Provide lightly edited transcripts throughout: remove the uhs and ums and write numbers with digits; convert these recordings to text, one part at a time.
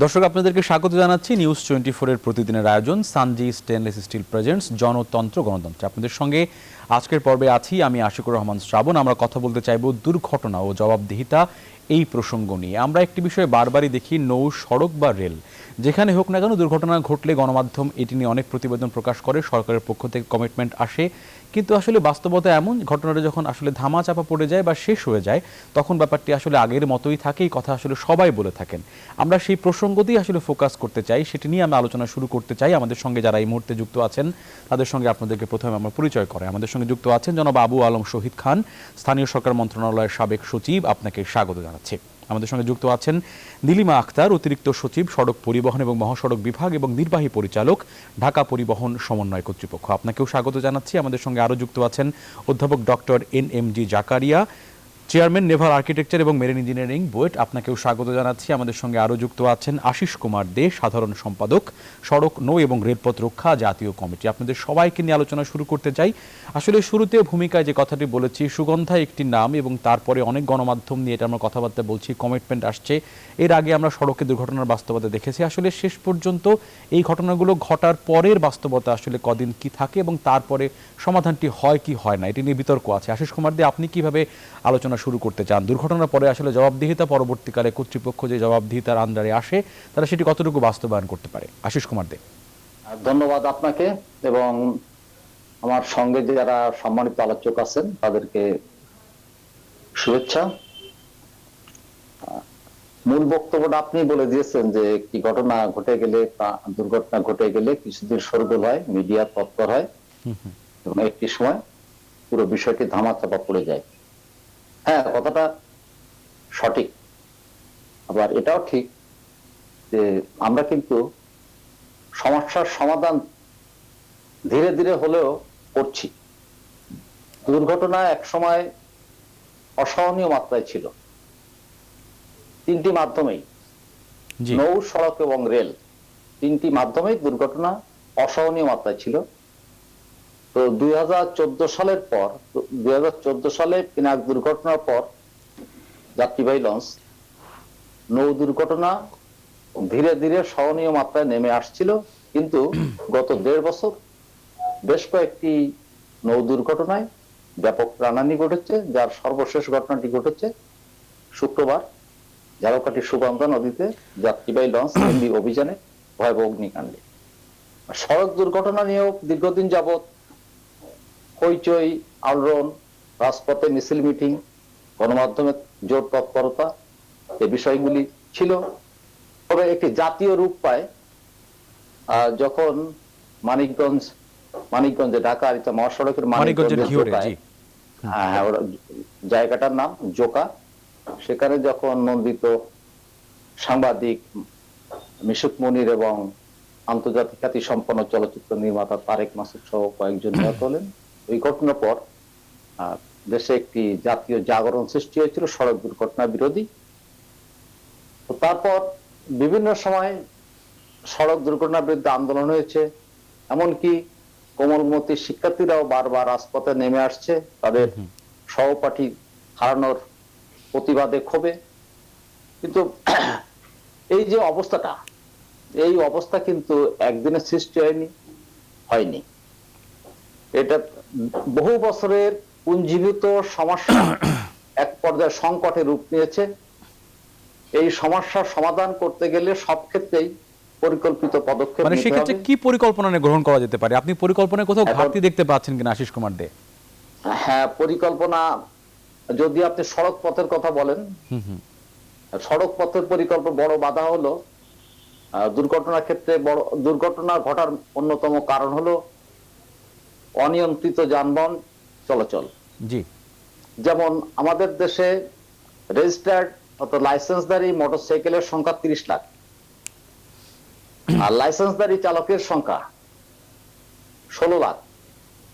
দর্শক আপনাদেরকে স্বাগত জানাচ্ছি নিউজ 24 এর প্রতিদিনের আয়োজন সানজি স্টেনলেস স্টিল প্রেজেন্টস জনতন্ত্র গণতন্ত্র। আপনাদের সঙ্গে আজকের পর্বে আছি আমি আশিকুর রহমান শ্রাবণ। আমরা কথা বলতে চাইব দুর্ঘটনা ও জবাবদিহিতা এই প্রসঙ্গ নিয়ে। আমরা একটি বিষয়ে বারবারই দেখি, নৌ, সড়ক বা রেল, যেখানে হোক না কেন দুর্ঘটনা ঘটলে গণমাধ্যম এটি নিয়ে অনেক প্রতিবেদন প্রকাশ করে, সরকারের পক্ষ থেকে কমিটমেন্ট আসে, কিন্তু আসলে বাস্তবতা এমন ঘটনাটা যখন আসলে ধামাচাপা পড়ে যায় বা শেষ হয়ে যায় তখন ব্যাপারটি আসলে আগের মতোই থাকে। এই কথা আসলে সবাই বলে থাকেন। আমরা সেই প্রসঙ্গতেই আসলে ফোকাস করতে চাই, সেটি নিয়ে আমরা আলোচনা শুরু করতে চাই। আমাদের সঙ্গে যারা এই মুহূর্তে যুক্ত আছেন তাদের সঙ্গে আপনাদেরকে প্রথমে আমরা পরিচয় করাই। আমাদের সঙ্গে যুক্ত আছেন জনাব আবু আলম শহীদ খান, স্থানীয় সরকার মন্ত্রণালয়ের সাবেক সচিব। আপনাকে স্বাগত জানাচ্ছি। আমাদের সঙ্গে যুক্ত আছেন নীলিমা আক্তার, অতিরিক্ত সচিব, সড়ক পরিবহন এবং মহাসড়ক বিভাগ এবং নির্বাহী পরিচালক, ঢাকা পরিবহন সমন্বয় কর্তৃপক্ষ। আপনাকেও স্বাগত জানাচ্ছি। আমাদের সঙ্গে আরও যুক্ত আছেন অধ্যাপক doctor NMG Zakaria, chairman, Naval architecture এবং মেরিন ইঞ্জিনিয়ারিং, বুয়েট। আপনাকেও স্বাগত জানাচ্ছি। আমাদের সঙ্গে আরও যুক্ত আছেন আশিস কুমার দে, সাধারণ সম্পাদক, সড়ক, নৌ এবং রেলপথ রক্ষা জাতীয় কমিটি। আপনাদের সবাইকে নিয়ে আলোচনা শুরু করতে চাই। আসলে শুরুতে ভূমিকায় যে কথাটি বলেছি, সুগন্ধা একটি নাম এবং তারপরে অনেক গণমাধ্যম নিয়ে এটা আমরা কথাবার্তা বলছি, কমিটমেন্ট আসছে। এর আগে আমরা সড়কে দুর্ঘটনার বাস্তবতা দেখেছি। আসলে শেষ পর্যন্ত এই ঘটনাগুলো ঘটার পরের বাস্তবতা আসলে কদিন কি থাকে এবং তারপরে সমাধানটি হয় কি হয় না, এটি নিয়ে বিতর্ক আছে। আশিস কুমার দে, আপনি কিভাবে আলোচনা শুরু করতে চান? দুর্ঘটনার পরে আসলে জবাবদিহিতা, পরবর্তীকালে কর্তৃপক্ষ যে জবাবদিহিতার আন্ডারে আসে তারা সেটি কতটুকু বাস্তবায়ন করতে পারে? আশিস কুমার দে। ধন্যবাদ আপনাকে এবং আমার সঙ্গে যারা সম্মানিত আলোচক আছেন তাদেরকে শুভেচ্ছা। মূল বক্তব্যটা আপনি বলে দিয়েছেন যে কি ঘটনা ঘটে গেলে, দুর্ঘটনা ঘটে গেলে কিছুদিন শোরগোল হয়, মিডিয়া তৎপর হয় এবং একটি সময় পুরো বিষয়টি ধামাচাপা পড়ে যায়। হ্যাঁ, কথাটা সঠিক। আবার এটাও ঠিক যে আমরা কিন্তু সমস্যার সমাধান ধীরে ধীরে হলেও করছি। দুর্ঘটনা এক সময় অসহনীয় মাত্রায় ছিল। তিনটি মাধ্যমেই, নৌ, সড়ক এবং রেল, তিনটি মাধ্যমেই দুর্ঘটনা অসহনীয় মাত্রায় ছিল। তো 2014 সালের পর, 2014 সালে পিনাক দুর্ঘটনার পর যাত্রীবাহী লঞ্চ, নৌ দুর্ঘটনা ধীরে ধীরে সহনীয় মাত্রায় নেমে আসছিল। কিন্তু গত 1.5 বছর বেশ কয়েকটি নৌ দুর্ঘটনায় ব্যাপক প্রাণহানি ঘটেছে, যার সর্বশেষ ঘটনাটি ঘটেছে শুক্রবার ঝালকাঠি সুগন্ধা নদীতে যাত্রীবাহী লঞ্চ এমভি অভিযানে ভয়াবহ অগ্নিকাণ্ডে। সড়ক দুর্ঘটনা নিয়েও দীর্ঘদিন যাবৎ হইচই, আলোড়ন, রাজপথে মিছিল, মিটিং, গণমাধ্যমের জোর তৎপরতা, এই বিষয়গুলি ছিল। তবে একটি জাতীয় রূপ পায় যখন মানিকগঞ্জে ঢাকা মহাসড়কের মানিকগঞ্জের জায়গাটার নাম জোকা, সেখানে যখন নন্দিত সাংবাদিক মিশুক মনির এবং আন্তর্জাতিক খ্যাতি সম্পন্ন চলচ্চিত্র নির্মাতা তারেক মাসুদ সহ কয়েকজন নিহত হলেন, ওই ঘটনার পর দেশে একটি জাতীয় জাগরণ সৃষ্টি হয়েছিল সড়ক দুর্ঘটনা বিরোধী। তো তারপর বিভিন্ন সময় সড়ক দুর্ঘটনার বিরুদ্ধে আন্দোলন হয়েছে, এমনকি কোমলমতি শিক্ষার্থীরাও বারবার রাজপথে নেমে আসছে তাদের সহপাঠী হারানোর প্রতিবাদে, ক্ষোভে। কিন্তু এই যে অবস্থাটা, এই অবস্থা কিন্তু একদিনে সৃষ্টি হয়নি। এটা বহু বছরের পুঞ্জীভূত সমস্যা এক পর্যায়ে সংকটে রূপ নিয়েছে। এই সমস্যার সমাধান করতে গেলে সব ক্ষেত্রেই পরিকল্পিত পদক্ষেপ নিতে হবে। মানে সেক্ষেত্রে কি পরিকল্পনা গ্রহণ করা যেতে পারে? আপনি পরিকল্পনায় কোথাও ঘাটতি দেখতে পাচ্ছেন কিনা আশিস কুমার দে? হ্যাঁ, পরিকল্পনা, যদি আপনি সড়ক পথের কথা বলেন, সড়ক পথের পরিকল্পনা বড় বাধা হলো দুর্ঘটনার ক্ষেত্রে। বড় দুর্ঘটনা ঘটার অন্যতম কারণ হলো অনিয়ন্ত্রিত যানবাহন চলাচল। জি, যেমন আমাদের দেশে রেজিস্টার্ড অর্থাৎ লাইসেন্সধারী মোটরসাইকেলের সংখ্যা 30 লাখ, আর লাইসেন্সধারী চালকের সংখ্যা 16 লাখ।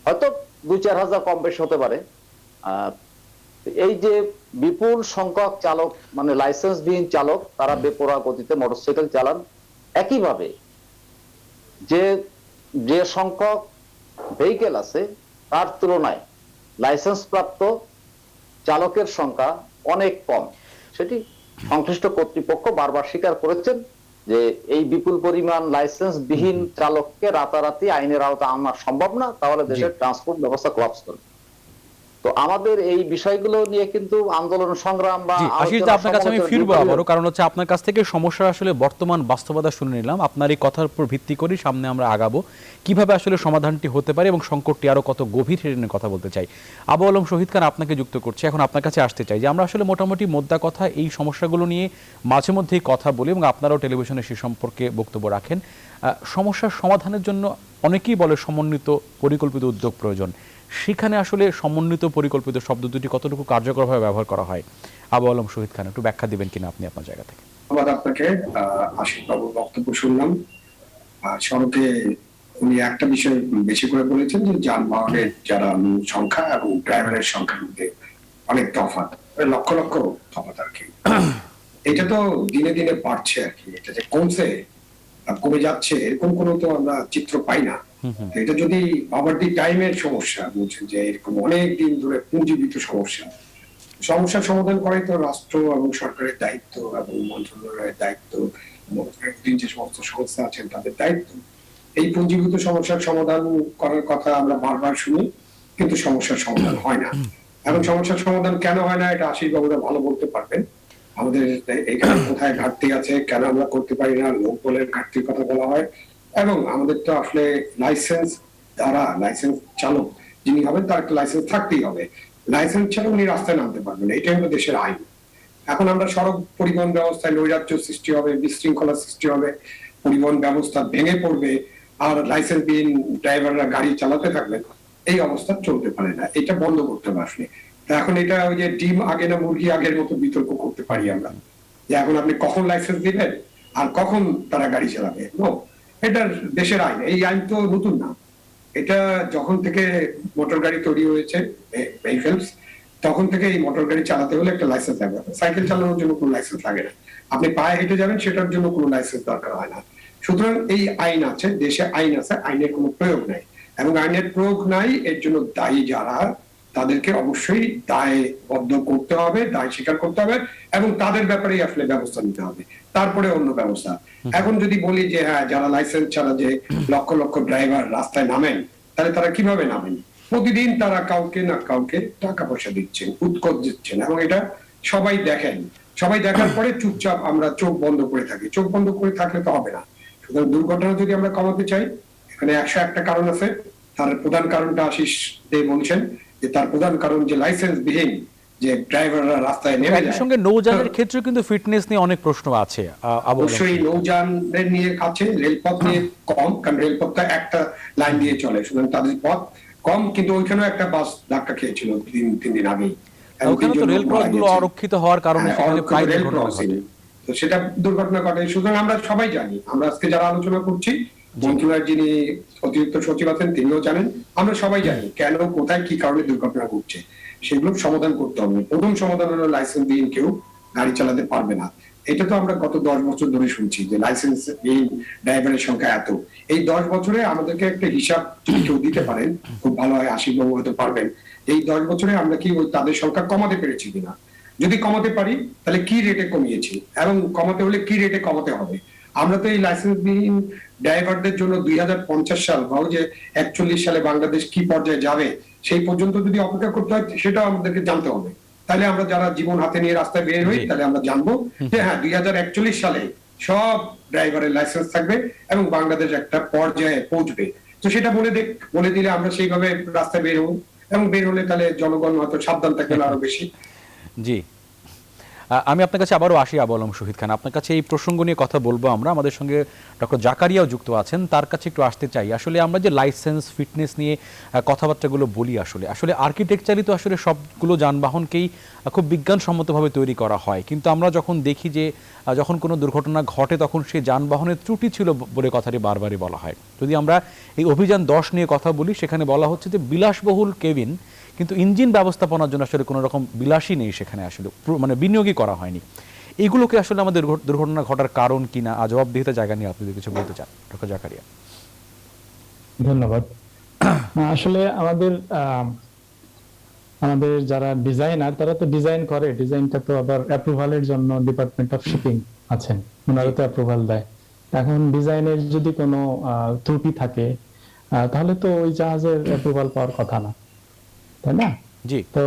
হয়তো 2-4 হাজার কম বেশি হতে পারে। এই যে বিপুল সংখ্যক চালক, মানে লাইসেন্সবিহীন চালক, তারা বেপরোয়া গতিতে মোটরসাইকেল চালান। একইভাবে যে সংখ্যক ভেহিকেল আছে তার তুলনায় লাইসেন্স প্রাপ্ত চালকের সংখ্যা অনেক কম। সেটি সংশ্লিষ্ট কর্তৃপক্ষ বারবার স্বীকার করেছেন যে এই বিপুল পরিমাণ লাইসেন্স বিহীন চালককে রাতারাতি আইনের আওতায় আনা সম্ভব না, তাহলে দেশের ট্রান্সপোর্ট ব্যবস্থা কোলাপস করবে। তো আমাদের এই বিষয়গুলো নিয়ে কিন্তু আন্দোলন সংগ্রাম বা আশিস দা, আপনার কাছে আমি ফিরবো আবারও, কারণ হচ্ছে আপনার কাছ থেকে সমস্যার আসলে বর্তমান বাস্তবতা শুনে নিলাম। আপনার এই কথার উপর ভিত্তি করে সামনে আমরা আগাবো, কিভাবে আসলে সমাধানটি হতে পারে এবং সংকটটি আরো কত গভীর সেটা নিয়ে কথা বলতে চাই। আবু আলম শহীদ খান, আপনাকে যুক্ত করছি। এখন আপনার কাছে আসতে চাই যে আমরা আসলে মোটামুটি মোদ্দা কথা এই সমস্যাগুলো নিয়ে মাঝে মধ্যেই কথা বলি এবং আপনারাও টেলিভিশনে সে সম্পর্কে বক্তব্য রাখেন। সমস্যার সমাধানের জন্য অনেকেই বলে সমন্বিত পরিকল্পিত উদ্যোগ প্রয়োজন। সেখানে আসলে সমন্বিত পরিকল্পিত শব্দ দুটি কতটুকু কার্যকরভাবে ব্যবহার করা হয়? আবু আলম শহীদ খান, একটু ব্যাখ্যা দিবেন কিনা আপনি আপনার জায়গা থেকে? ধন্যবাদ আপনাকে। আশিক বাবুর বক্তব্য শুনলাম। সড়কে উনি একটা বিষয় বেশি করে বলেছেন যে যানবাহনের যারা সংখ্যা এবং ড্রাইভারের সংখ্যার মধ্যে অনেক তফাৎ, লক্ষ লক্ষ তফাৎ আর কি। এটা তো দিনে দিনে বাড়ছে আর কি। এটা যে কমে যাচ্ছে এরকম কোনো তো আমরা চিত্র পাই না। এটা যদি ওভার দি টাইমের সমস্যা বলছেন যে এরকম অনেক দিন ধরে পুঞ্জীবিত সমস্যার সমাধান করাই তো রাষ্ট্র এবং সরকারের দায়িত্ব এবং মন্ত্রণালয়ের দায়িত্ব, যে সমস্ত সংস্থা আছেন তাদের দায়িত্ব। এই পুঞ্জীভূত সমস্যার সমাধান করার কথা আমরা বারবার শুনি, কিন্তু সমস্যার সমাধান হয় না। এখন সমস্যার সমাধান কেন হয় না এটা আশিস বাবুরা ভালো বলতে পারবেন। আমাদের এখানে কোথায় ঘাটতি আছে, কেন আমরা করতে পারি না, লোক বলের ঘাটতির কথা বলা হয়। এবং আমাদের তো আসলে লাইসেন্স চালক যিনি হবেন তার একটা লাইসেন্স থাকতেই হবে। লাইসেন্স ছাড়া উনি রাস্তায় নামতে পারবেন না, এটাই হলো দেশের আইন। এখন আমরা সড়ক পরিবহন ব্যবস্থায় নৈরাজ্য সৃষ্টি হবে, বিশৃঙ্খলা সৃষ্টি হবে, পরিবহন ব্যবস্থা ভেঙে পড়বে, আর লাইসেন্সবিহীন ড্রাইভাররা গাড়ি চালাতে থাকবেন। এই অবস্থা চলতে পারে না, এটা বন্ধ করতে হবে আসলে। এখন এটা ওই যে ডিম আগে না মুরগি আগের মতো বিতর্ক করতে পারি আমরা, যে এখন আপনি কখন লাইসেন্স দিবেন আর কখন তারা গাড়ি চালাবে। এটা দেশের আইন, এই আইন তো নতুন না। এটা যখন থেকে মোটর গাড়ি তৈরি হয়েছে ভেহিকলস, তখন থেকে এই মোটর গাড়ি চালাতে হলে একটা লাইসেন্স লাগবে। সাইকেল চালানোর জন্য কোনো লাইসেন্স লাগে না, আপনি পায়ে হেঁটে যাবেন সেটার জন্য কোনো লাইসেন্স দরকার হয় না। সুতরাং এই আইন আছে, দেশে আইন আছে, আইনের কোনো প্রয়োগ নাই। এবং আইনের প্রয়োগ নাই এর জন্য দায়ী যারা, তাদেরকে অবশ্যই দায়বদ্ধ করতে হবে, দায় স্বীকার করতে হবে এবং তাদের ব্যাপারেই আসলে ব্যবস্থা নিতে হবে, তারপরে অন্য ব্যবস্থা। এখন যদি বলি যে হ্যাঁ, যারা লাইসেন্স ছাড়া যে লক্ষ লক্ষ ড্রাইভার রাস্তায় নামেন, তাহলে তারা কিভাবে নামেন? প্রতিদিন তারা কাউকে না কাউকে টাকা পয়সা দিচ্ছেন, উৎকোচ দিচ্ছেন, এবং এটা সবাই দেখেন। সবাই দেখার পরে চুপচাপ আমরা চোখ বন্ধ করে থাকি। চোখ বন্ধ করে থাকলে তো হবে না। সুতরাং দুর্ঘটনা যদি আমরা কমাতে চাই, এখানে 101টা কারণ আছে। তার প্রধান কারণটা আশিস দে বলছেন যে তার প্রধান কারণ যে লাইসেন্স বিহীন যে ড্রাইভাররা রাস্তায় নেমে যায়। সঙ্গে নৌযানের ক্ষেত্রে কিন্তু ফিটনেস নিয়ে অনেক প্রশ্ন আছে। অবশ্যই নৌযানের নিয়ে আছে, রেলপথ নিয়ে কম, কারণ রেলপথটা একটা লাইন দিয়ে চলে, সুতরাং তাদের পথ কম। কিন্তু ওইখানেও একটা বাস ধাক্কা খেয়েছিল 3 দিন আগেই। ওখানে তো রেলপথগুলো অরক্ষিত হওয়ার কারণে সেখানে প্রায় দুর্ঘটনা ঘটে। তো সেটা দুর্ঘটনা ঘটে। সুতরাং আমরা সবাই জানি, আমরা আজকে যারা আলোচনা করছি, মন্ত্রণালয়ের যিনি অতিরিক্ত সচিব আছেন তিনিও জানেন, আমরা সবাই জানি কেন, কোথায়, কি কারণে দুর্ঘটনা ঘটছে। সেগুলো সমাধান করতে হবে। প্রথম সমাধান হলো লাইসেন্সবিহীন কেউ গাড়ি চালাতে পারবে না। এটা তো আমরা গত 10 বছর ধরে শুনছি যে লাইসেন্সবিহীন ড্রাইভারের সংখ্যা এত। এই 10 বছরে আমাদেরকে একটা হিসাব যদি কেউ দিতে পারেন খুব ভালো হয়, আশিস বাবু হয়তো পারবেন। এই 10 বছরে আমরা কি তাদের সংখ্যা কমাতে পেরেছি কিনা? যদি কমাতে পারি তাহলে কি রেটে কমিয়েছি, এবং কমাতে হলে কি রেটে কমাতে হবে। আমরা তো এই লাইসেন্সবিহীন ড্রাইভারদের জন্য 2050 সাল বা যে 41 সালে বাংলাদেশ কি পর্যায়ে যাবে সেই পর্যন্ত যদি অপেক্ষা করতে হয়, সেটা আমাদেরকে জানতে হবে। তাহলে আমরা যারা জীবন হাতে নিয়ে রাস্তায় বের হই, তাহলে আমরা জানবো যে হ্যাঁ, 2041 সালে সব ড্রাইভারের লাইসেন্স থাকবে এবং বাংলাদেশ একটা পর্যায়ে পৌঁছবে। তো সেটা বলে দিলে আমরা সেইভাবে রাস্তায় বের হবো, এবং বের হলে তাহলে জনগণ হয়তো সাবধান থাকবে আরো বেশি। জি, আমি আপনার কাছে আবারও আসি আবু আলম শহীদ খান। আপনার কাছে এই প্রসঙ্গ নিয়ে কথা বলবো আমরা। আমাদের সঙ্গে ডক্টর জাকারিয়াও যুক্ত আছেন, তার কাছে একটু আসতে চাই। আসলে আমরা যে লাইসেন্স ফিটনেস নিয়ে কথাবার্তাগুলো বলি, আসলে আর্কিটেকচারই তো আসলে সবগুলো যানবাহনকেই খুব বিজ্ঞানসম্মতভাবে তৈরি করা হয়। কিন্তু আমরা যখন দেখি যে যখন কোনো দুর্ঘটনা ঘটে তখন সেই যানবাহনের ত্রুটি ছিল বলে কথাটি বারবারই বলা হয়। যদি আমরা এই অভিযান 10 নিয়ে কথা বলি, সেখানে বলা হচ্ছে যে বিলাসবহুল কেবিন, কিন্তু ইঞ্জিন ব্যবস্থাপনার জন্য আসলে কোনো রকম বিলাসই নেই সেখানে, আসলে মানে বিনিয়োগই করা হয়নি। এইগুলোকে আসলে আমাদের দুর্ঘটনা ঘটার কারণ কিনা, জবাবদিহিতার জায়গা নিয়ে আপনি কিছু বলতে চান ডক্টর জাকারিয়া? ধন্যবাদ। আসলে আমাদের যারা ডিজাইনার তারা তো ডিজাইন করে, ডিজাইনটা তো আবার অ্যাপ্রুভালের জন্য ডিপার্টমেন্ট অফ শিপিং আছেন, ওনারা তো অ্যাপ্রুভাল দেয়। এখন ডিজাইনের যদি কোনো ত্রুটি থাকে, তাহলে তো ওই জাহাজের অ্যাপ্রুভাল পাওয়ার কথা না, তাই না? জি। তো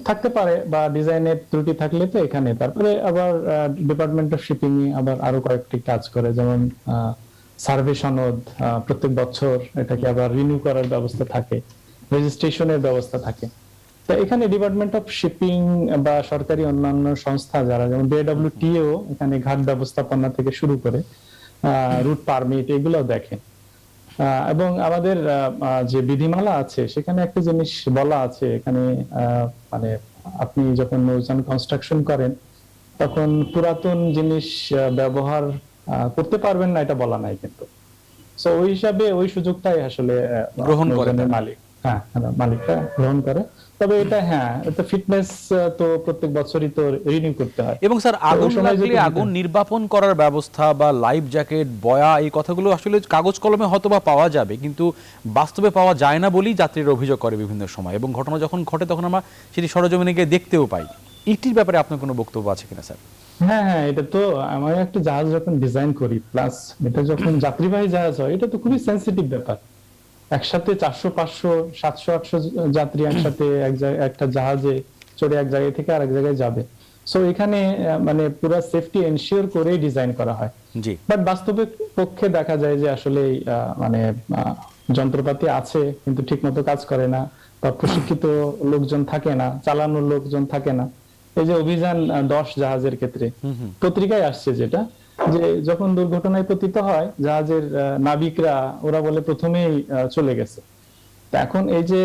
থাকতে পারে, বা ডিজাইনের ত্রুটি থাকলে তো এখানে তারপরে আবার ডিপার্টমেন্ট অফ শিপিং আবার আরো কয়েকটি কাজ করে, যেমন সার্ভে সনদ প্রত্যেক বছর এটাকে আবার রিনিউ করার ব্যবস্থা থাকে, রেজিস্ট্রেশনের ব্যবস্থা থাকে। তো এখানে ডিপার্টমেন্ট অফ শিপিং বা সরকারি অন্যান্য সংস্থা যারা, যেমন বিএডব্লিউটিও এখানে ঘাট ব্যবস্থাপনা থেকে শুরু করে রুট পারমিট এগুলো দেখেন। এবং আমাদের যে বিধিমালা আছে সেখানে একটা জিনিস বলা আছে এখানে, মানে আপনি যখন নৌযান কনস্ট্রাকশন করেন তখন পুরাতন জিনিস ব্যবহার করতে পারবেন না, এটা বলা নাই কিন্তু। সো ওই হিসাবে ওই সুযোগটাই আসলে গ্রহণ করে নৌযানের মালিক, মালিকটা গ্রহণ করে। তবে এটা এটা ফিটনেস তো প্রত্যেক বছরই তো রিনিউ করতে হয়। এবং স্যার, আগুন লাগলে আগুন নির্বাপন করার ব্যবস্থা বা লাইফ জ্যাকেট, বয়া, এই কথাগুলো আসলে কাগজ কলমে হয়তো বা পাওয়া যাবে, কিন্তু বাস্তবে পাওয়া যায় না বলেই যাত্রীরা অভিযোগ করে বিভিন্ন সময়, এবং ঘটনা যখন ঘটে তখন আমরা সেটি সরেজমিনে গিয়ে দেখতেও পাই। এটির ব্যাপারে আপনার কোনো বক্তব্য আছে কিনা স্যার? হ্যাঁ, এটা তো আমার একটা জাহাজ যখন ডিজাইন করি, প্লাস এটা যখন যাত্রীবাহী জাহাজ হয়, এটা তো খুবই সেন্সিটিভ ব্যাপার। একসাথে 400, 500, 700, 800 যাত্রী একসাথে একটা জাহাজে চড়ে এক জায়গা থেকে আরেক জায়গায় যাবে। সো এখানে মানে পুরো সেফটি এনশিওর করেই ডিজাইন করা হয়। জি। বাট বাস্তবে পক্ষে দেখা যায় যে আসলে মানে যন্ত্রপাতি আছে কিন্তু ঠিকমতো কাজ করে না, বা প্রশিক্ষিত লোকজন থাকে না, চালানোর লোকজন থাকে না। এই যে অভিযান 10 জাহাজের ক্ষেত্রে পত্রিকায় আসছে যেটা, যে যখন দুর্ঘটনায় পতিত হয় জাহাজের নাবিকরা, ওরা বলে প্রথমেই চলে গেছে। এখন এই যে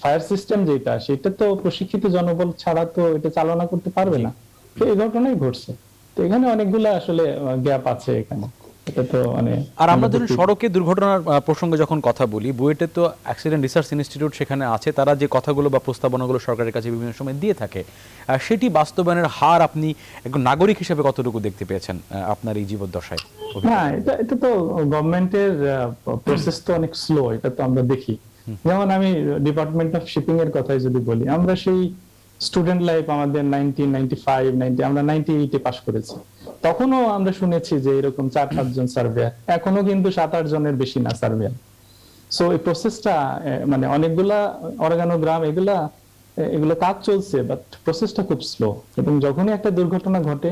ফায়ার সিস্টেম যেটা, সেটা তো প্রশিক্ষিত জনবল ছাড়া তো এটা চালনা করতে পারবে না। তো এই ঘটনাই ঘটছে। তো এখানে অনেকগুলো আসলে গ্যাপ আছে এখানে। এটা তো আর আমরা ধরুন সড়কে দুর্ঘটনার প্রসঙ্গে যখন কথা বলি, বুয়েটে তো অ্যাক্সিডেন্ট রিসার্চ ইনস্টিটিউট সেখানে আছে, তারা যে কথাগুলো বা প্রস্তাবনাগুলো সরকারের কাছে বিভিন্ন সময় দিয়ে থাকে, সেটি বাস্তবায়নের হার আপনি একজন নাগরিক হিসেবে কতটুকু দেখতে পেয়েছেন আপনার এই জীবদ্দশায়? না, এটা তো গভর্নমেন্টের প্রসেস তো অনেক স্লো, এটা তো আমরা দেখি। যেমন আমি ডিপার্টমেন্ট অফ শিপিং এর কথাই যদি বলি, আমরা সেই স্টুডেন্ট লাইফ আমাদের 1995, 90 আমরা 98-এ পাস করেছি। তখনও আমরা শুনেছি যে এরকম 4-5 জন সার্ভেয়ার, এখনো কিন্তু 7-8 জনের বেশি না সার্ভেয়ার। সো এই প্রসেসটা মানে অনেকগুলা অর্গানোগ্রাম এগুলো কাজ চলছে, বাট প্রসেসটা খুব স্লো, এবং যখনই একটা দুর্ঘটনা ঘটে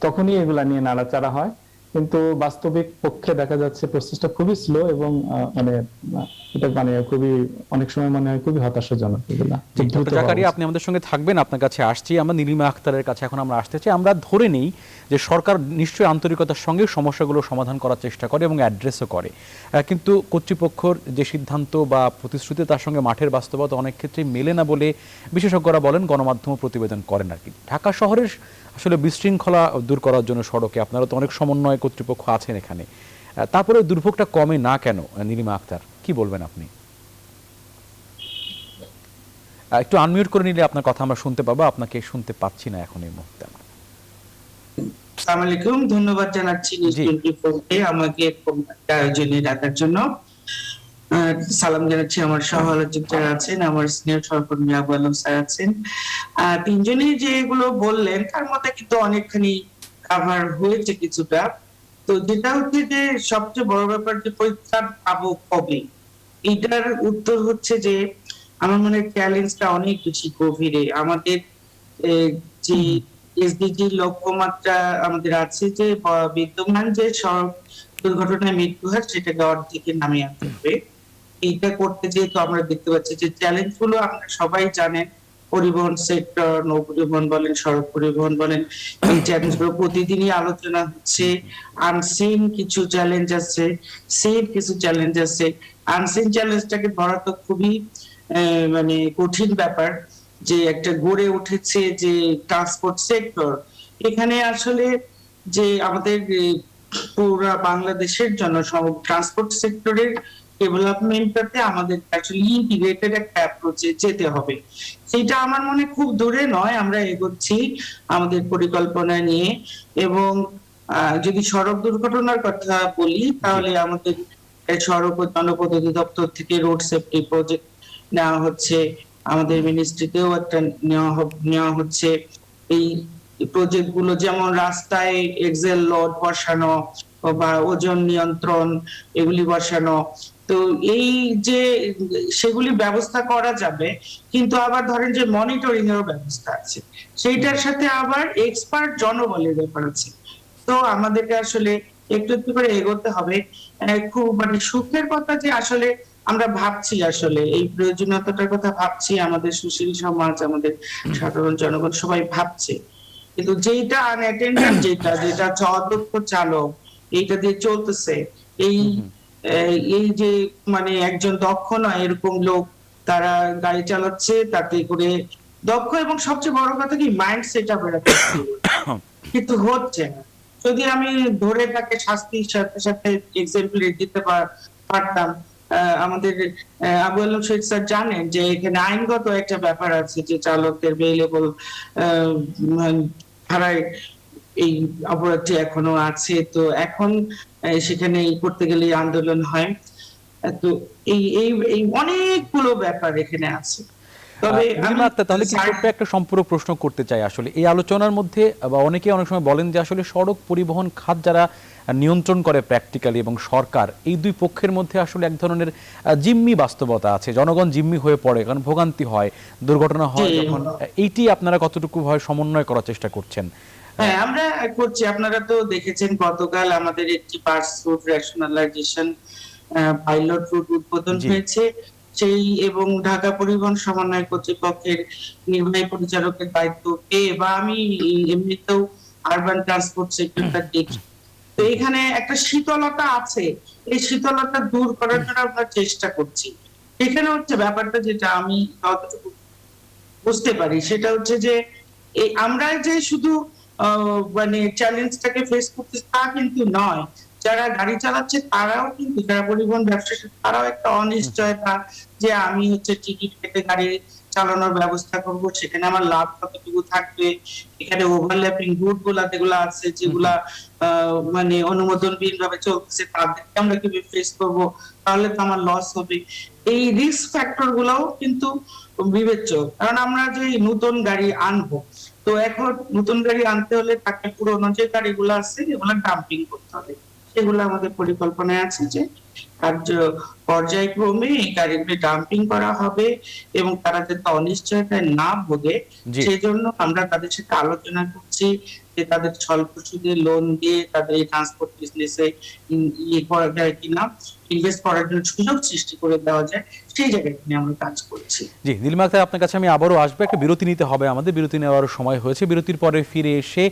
তখনই এগুলা নিয়ে নাড়াচাড়া হয়। কিন্তু বাস্তবিক পক্ষে দেখা যাচ্ছে প্রসেসটা খুবই স্লো, এবং এটা খুবই অনেক সময় মনে হয় খুবই হতাশাজনক। এগুলা জাকারিয়া, আপনি আমাদের সঙ্গে থাকবেন, আপনার কাছে আসছি আমরা নীলিমা আক্তারের কাছে। এখন আমরা আসতে চাই, আমরা ধরে নেই যে সরকার নিশ্চয়ই আন্তরিকতার সঙ্গে সমস্যাগুলো সমাধান করার চেষ্টা করে এবং অ্যাড্রেসও করে, কিন্তু কর্তৃপক্ষের যে সিদ্ধান্ত বা প্রতিশ্রুতি তার সঙ্গে মাঠের বাস্তবতা অনেক ক্ষেত্রেই মেলে না বলে বিশেষজ্ঞরা বলেন, গণমাধ্যম প্রতিবেদন করেন আর কি। ঢাকা শহরের আসলে বিশৃঙ্খলা দূর করার জন্য সড়কে আপনারা তো অনেক সমন্বয় কর্তৃপক্ষ আছেন এখানে, তারপরে দুর্ভোগটা কমে না কেন? নীলিমা আক্তার, কি বলবেন আপনি? একটু আনমিউট করে নিলে আপনার কথা আমরা শুনতে পাবো, আপনাকে শুনতে পাচ্ছি না এখন এই মুহূর্তে। আসসালামু আলাইকুম, ধন্যবাদ জানাচ্ছি নিউজ 24-কে আমাকে আয়োজনে ডাকার জন্য। সালাম জানাচ্ছি আমার সহ আলোচক যারা আছেন, আমার সিনিয়র সহকর্মী আবু আলম স্যার আছেন। তিনজনই যেগুলো বললেন তার মধ্যে কিন্তু অনেকখানি কাভার হয়েছে কিছুটা। তো যেটা হচ্ছে যে সবচেয়ে বড় ব্যাপার, যে পরীক্ষা পাবো কবে, এটার উত্তর হচ্ছে যে আমার মনে হয় চ্যালেঞ্জটা অনেক বেশি গভীরে। আমাদের যে এসডিজি লক্ষ্যমাত্রা আমাদের আছে, যে বিদ্যমান যে সড়ক দুর্ঘটনায় মৃত্যু হার সেটাকে অর্ধেকে নামিয়ে আনতে হবে। এইটা করতে যেহেতু আমরা দেখতে পাচ্ছি যে চ্যালেঞ্জ গুলো আপনারা সবাই জানেন, পরিবহন সেক্টর, নৌ পরিবহন বলেন, সড়ক পরিবহন বলেন, এই চ্যালেঞ্জ গুলো প্রতিদিনই আলোচনা হচ্ছে। আনসিন কিছু চ্যালেঞ্জ আছে, সেম কিছু চ্যালেঞ্জ আছে। আনসিন চ্যালেঞ্জটাকে ধরা তো খুবই কঠিন ব্যাপার, যে একটা গড়ে উঠেছে যে ট্রান্সপোর্ট সেক্টর, এখানে আসলে যে আমাদের পুরো বাংলাদেশের জন্য ট্রান্সপোর্ট সেক্টরের ডেভেলপমেন্টটাতে আমাদের আসলে ইন্টিগ্রেটেড একটা অ্যাপ্রোচে যেতে হবে। সেটা আমার মনে খুব দূরে নয়, আমরা এগোচ্ছি আমাদের পরিকল্পনা নিয়ে। এবং যদি সড়ক দুর্ঘটনার কথা বলি, তাহলে আমাদের সড়ক ও জনপথ অধিদপ্তর থেকে রোড সেফটি প্রজেক্ট নেওয়া হচ্ছে, আমাদের মিনিস্ট্রিতেও একটা নেওয়া হচ্ছে। এই প্রজেক্ট গুলো যেমন রাস্তায় এক্সেল লোড বসানো, বা ওজন নিয়ন্ত্রণ এগুলি বসানো। তো এই যে সেগুলি ব্যবস্থা করা যাবে, কিন্তু আবার ধরেন যে মনিটরিং এর ব্যবস্থা আছে, সেইটার সাথে আবার এক্সপার্ট জনবলের ব্যাপার আছে। তো আমাদেরকে আসলে একটু একটু করে এগোতে হবে। খুব মানে সুখের কথা যে আসলে আমরা ভাবছি, আসলে এই প্রয়োজনীয়তাটার কথা ভাবছি, আমাদের সুশীল সমাজ, আমাদের সাধারণ জনগণ সবাই ভাবছে। কিন্তু যেটা আনঅ্যাটেন্ডেড, যেটা হচ্ছে অদক্ষ চালক, এইটা দিয়ে চলতেছে, এই এই যে মানে একজন দক্ষ নয় এরকম লোক তারা গাড়ি চালাচ্ছে, তাতে করে দক্ষ এবং সবচেয়ে বড় কথা কি মাইন্ড সেট আপ এরা করছে, কিন্তু হচ্ছে না। যদি আমি ধরে তাকে শাস্তির সাথে সাথে এক্সাম্পল দিতে পারতাম। আমাদের আবু আলম শহীদ স্যার জানেন যে এখানে আইনগত একটা ব্যাপার আছে, যে চালকদের বেইলেবল ধারায় এই অপরাধটি এখনো আছে। তো এখন সেখানে করতে গেলে আন্দোলন হয়। তো এই এই এই অনেকগুলো ব্যাপার এখানে আছে। তবে নীলিমা আক্তার, তাহলে কি ছোট্ট একটা সম্পূরক প্রশ্ন করতে চাই। আসলে এই আলোচনার মধ্যে বা অনেকে অনেক সময় বলেন যে আসলে সড়ক পরিবহন খাত যারা নিয়ন্ত্রণ করে প্র্যাকটিক্যালি এবং সরকার, এই দুই পক্ষের মধ্যে আসলে এক ধরনের জিম্মি বাস্তবতা আছে। জনগণ জিম্মি হয়ে পড়ে, কারণ ভোগান্তি হয়, দুর্ঘটনা হয় যখন। এইটি আপনারা কতটুকু ভাবে সমন্বয় করার চেষ্টা করছেন? হ্যাঁ, আমরা করছি। আপনারা তো দেখেছেন গতকাল আমাদের একটি bus route rationalisation pilot route উদ্বোধন হয়েছে। সেই এবং ঢাকা পরিবহন সমন্বয় কর্তৃপক্ষের নির্বাহী পরিচালকের দায়িত্ব পেয়ে বা আমি এমনিতেও আরবান ট্রান্সপোর্ট সেক্টরটা দেখি। তো এখানে একটা শীতলতা আছে, এই শীতলতা দূর করার জন্য আমরা চেষ্টা করছি। এখানে হচ্ছে ব্যাপারটা, যেটা আমি যতটুকু বুঝতে পারি, সেটা হচ্ছে যে আমরা যে শুধু মানে চ্যালেঞ্জটাকে ফেস করতে তা কিন্তু নয়। যারা গাড়ি চালাচ্ছে তারাও কিন্তু, যারা পরিবহন ব্যবসা, তারাও একটা অনিশ্চয়তা, যে আমি হচ্ছে টিকিট কেটে গাড়ি চালানোর ব্যবস্থা করব, সেখানে আমার লাভ কতটুকু থাকবে, এখানে ওভারল্যাপিং রুট গুলা যেগুলো আছে, যেগুলা মানে অনুমোদনবিহীন ভাবে চলতেছে, তাদেরকে আমরা কিভাবে ফেস করব, তাহলে তো আমার লস হবে। এই রিস্ক ফ্যাক্টর গুলাও কিন্তু বিবেচ্য। কারণ আমরা যে নতুন গাড়ি আনবো, তো এখন নতুন গাড়ি আনতে হলে তাকে পুরোনো যে গাড়িগুলো আছে এগুলো ডাম্পিং করতে হবে। সেগুলো আমাদের পরিকল্পনায় আছে যে কার্য পর্যায়ক্রমে এই গাড়িগুলি ডাম্পিং করা হবে এবং তারা যাতে অনিশ্চয়তায় না ভোগে, সেই জন্য আমরা তাদের সাথে আলোচনা করছি যে তাদের স্বল্প সুদে লোন দিয়ে তাদের এই ট্রান্সপোর্ট বিজনেসে ইয়ে করা যায় কিনা, ইনভেস্ট করার জন্য সুযোগ সৃষ্টি করে দেওয়া যায়, সেই জায়গায় নিয়ে আমরা কাজ করছি। জি নীলিমা আক্তার, আপনার কাছে আমি আবারও আসবো। একটা বিরতি নিতে হবে আমাদের, বিরতি নেওয়ার সময় হয়েছে। বিরতির পরে ফিরে এসে